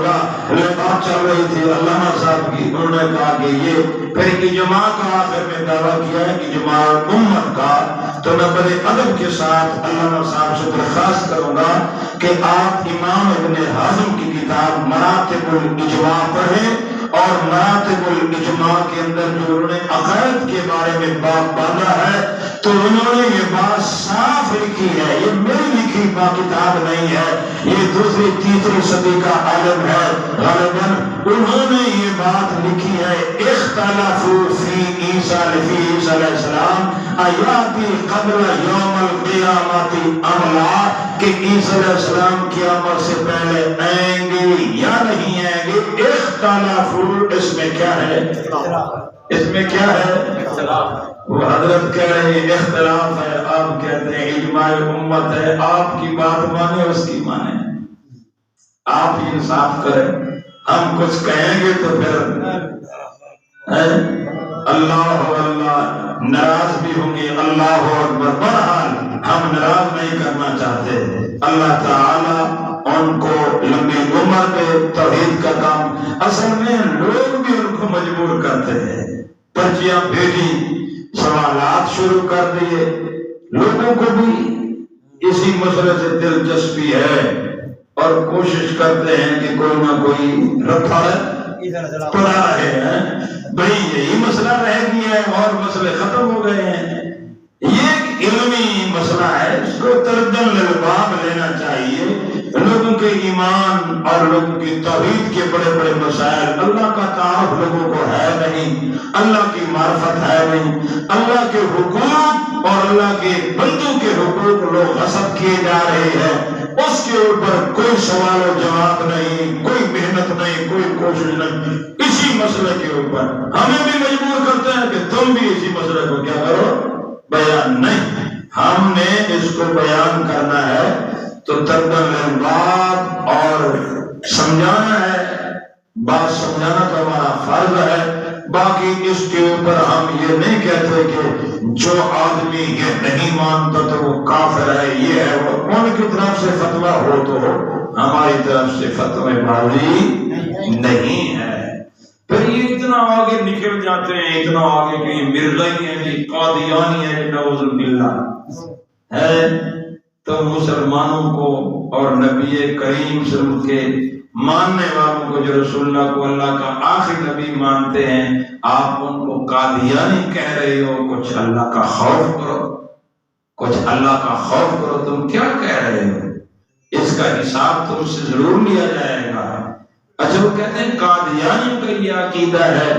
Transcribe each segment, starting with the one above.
بات چل رہی تھی علامہ صاحب کی، انہوں نے کہا کہ یہ پھر اجماع کا آخر میں دعویٰ کیا ہے اجماع امت کا، تو میں بڑے ادب کے ساتھ علامہ صاحب سے درخواست کروں گا کہ آپ امام ابن حزم کی کتاب مراتب الاجماع پڑھیں، اور مراتب الاجماع کے اندر جو انہوں نے عقائد کے بارے میں بات باندھا ہے تو انہوں نے یہ بات صاف لکھی ہے، یہ میری لکھی کتاب نہیں ہے، یہ دوسری تیسری صدی کا عالم ہے غالباً، انہوں نے یہ بات لکھی ہے اختلافوا فی عیسیٰ علیہ السلام ایاتی قبل یوم القیامت ام لا، کہ عیسیٰ علیہ السلام قیامت سے پہلے آئیں گے یا نہیں آئیں گے۔ اختلافوا اس میں کیا ہے؟ اس میں کیا ہے؟ وہ حضرت کہہ رہے ہیں اختلاف ہے، آپ کہتے ہیں اجماع امت ہے، آپ کی بات مانے اس کی مانے، آپ انصاف کریں، ہم کچھ کہیں گے تو پھر اللہ اللہ ناراض بھی ہوں گے، اللہ اکبر۔ بہرحال ہم ناراض نہیں کرنا چاہتے، اللہ تعالی ان کو لمبی عمر میں توحید کا کام، اصل میں لوگ بھی ان کو مجبور کرتے ہیں، پرچیاں بھیجی، سوالات شروع کر دیے، لوگوں کو بھی اسی مسئلے سے دلچسپی ہے اور کوشش کرتے ہیں کہ کوئی نہ کوئی رفع پڑا رہے ہیں، بھئی یہی مسئلہ رہ گیا ہے اور مسئلے ختم ہو گئے ہیں۔ یہ ایک علمی مسئلہ ہے، اس کو تردن للباب لینا چاہیے، لوگوں کے ایمان اور لوگوں کی توحید کے بڑے بڑے مسائل، اللہ کا تعارف لوگوں کو ہے نہیں، اللہ کی معرفت ہے نہیں، اللہ کے حقوق اور اللہ کے بندوں کے حقوق لوگ غصب کیے جا رہے ہیں، اس کے اوپر کوئی سوال و جواب نہیں، کوئی محنت نہیں، کوئی کوشش نہیں، اسی مسئلے کے اوپر ہمیں بھی مجبور کرتے ہیں کہ تم بھی اسی مسئلے کو کیا کرو، بیان نہیں، ہم نے اس کو بیان کرنا ہے تو تردن بات اور سمجھانا ہے، بات سمجھانا تو ہمارا فرض ہے، باقی اس کے اوپر ہم یہ نہیں کہتے کہ جو آدمی یہ نہیں مانتا تو وہ کافر ہے، یہ ہے وہ، ان کی طرف سے فتویٰ ہو تو ہو، ہماری طرف سے فتوی بازی نہیں ہے۔ پھر یہ اتنا آگے نکل جاتے ہیں، اتنا آگے کہ یہ مرزائی ہیں جی، قادیانی ہیں جی، نعوذ باللہ ہے، تو مسلمانوں کو اور نبی کریم صلی اللہ علیہ وسلم کے ماننے والوں کو جو رسول اللہ کو اللہ کا آخری نبی مانتے ہیں، آپ ان کو قادیانی کہہ رہے ہو، کچھ اللہ کا خوف کرو، کچھ اللہ کا خوف کرو، تم کیا کہہ رہے ہو، اس کا حساب تم سے ضرور لیا جائے گا۔ اچھا وہ کہتے ہیں قادیانی کا یہ عقیدہ ہے،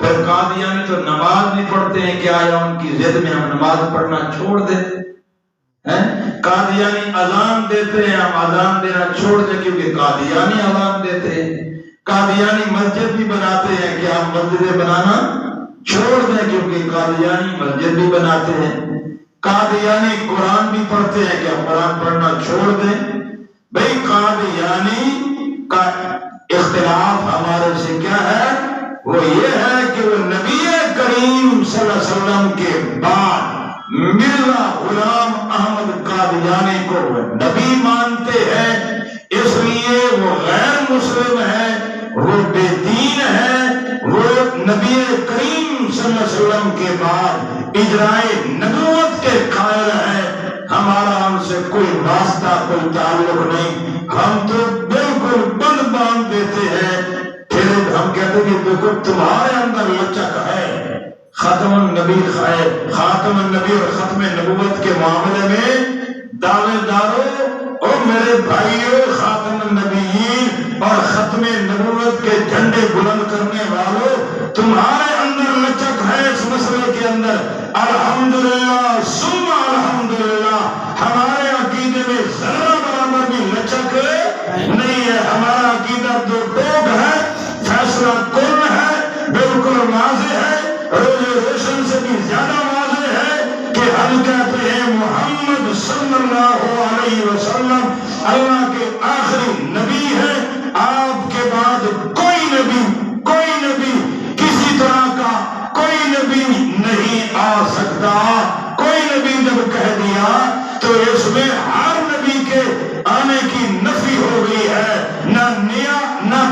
پھر قادیانی تو نماز نہیں پڑھتے ہیں، کیا آیا ان کی ضد میں ہم نماز پڑھنا چھوڑ دیں؟ قادیانی اذان دیتے ہیں، ہم اذان دینا چھوڑ دیں کیونکہ قادیانی اذان دیتے ہیں، قادیانی مسجد بھی بناتے ہیں کہ ہم مسجدیں بنانا چھوڑ دیں کیونکہ قادیانی مسجد بھی بناتے ہیں، قادیانی قرآن بھی پڑھتے ہیں کہ ہم قرآن پڑھنا چھوڑ دیں۔ بھئی قادیانی کا اختلاف ہمارے سے کیا ہے؟ وہ یہ ہے کہ وہ نبی کریم صلی اللہ علیہ وسلم کے بعد مرزا غلام احمد قادیانی کو وہ نبی مانتے ہیں، اس لیے وہ غیر مسلم ہے، وہ بے دین ہے، وہ نبی کریم صلی اللہ علیہ وسلم کے بعد اجرائے نبوت کے قائل ہے، ہمارا ان سے کوئی واسطہ کوئی تعلق نہیں، ہم تو بالکل بند باندھ دیتے ہیں، پھر ہم کہتے ہیں کہ دیکھو تمہارے اندر لچک ہے، خاتم النبی اور ختم نبوت کے معاملے میں دعوے داروں اور میرے بھائیوں، خاتم النبیین اور ختم نبوت کے جھنڈے بلند کرنے والوں، تمہارے اندر لچک ہے اس مسئلے کے اندر، الحمدللہ ثم الحمدللہ، ہمارے عقیدے میں ذرہ برابر بھی لچک نہیں ہے، ہمارا عقیدہ دو ٹوک ہے، فیصلہ کن ہے، بالکل واضح ہے، روز روشن سے بھی زیادہ واضح ہے کہ ہم کہتے ہیں محمد صلی اللہ علیہ وسلم اللہ کے آخری نبی ہے، آپ کے بعد کوئی نبی کسی طرح کا کوئی نبی نہیں آ سکتا، کوئی نبی جب کہہ دیا تو اس میں ہر نبی کے آنے کی نفی ہو گئی ہے، نہ نیا نہ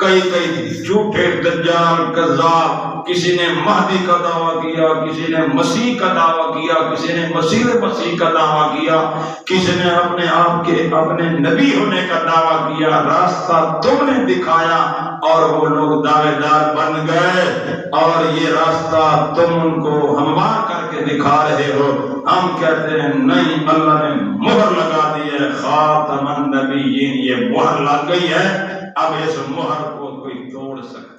کئی جھوٹے دجال کذاب، کسی نے مہدی کا دعویٰ کیا، کسی نے مسیح کا دعویٰ کیا، کسی نے مسیح کا دعویٰ کیا، کسی نے اپنے آپ کے اپنے نبی ہونے کا دعویٰ کیا، راستہ تم نے دکھایا اور وہ لوگ دعوے دار بن گئے، اور یہ راستہ تم ان کو ہموار کر کے دکھا رہے ہو۔ ہم کہتے ہیں نہیں، اللہ نے مہر لگا دی ہے، خاتم النبیین، یہ مہر لگ گئی ہے، اب اس مہر کو کوئی توڑ سکتا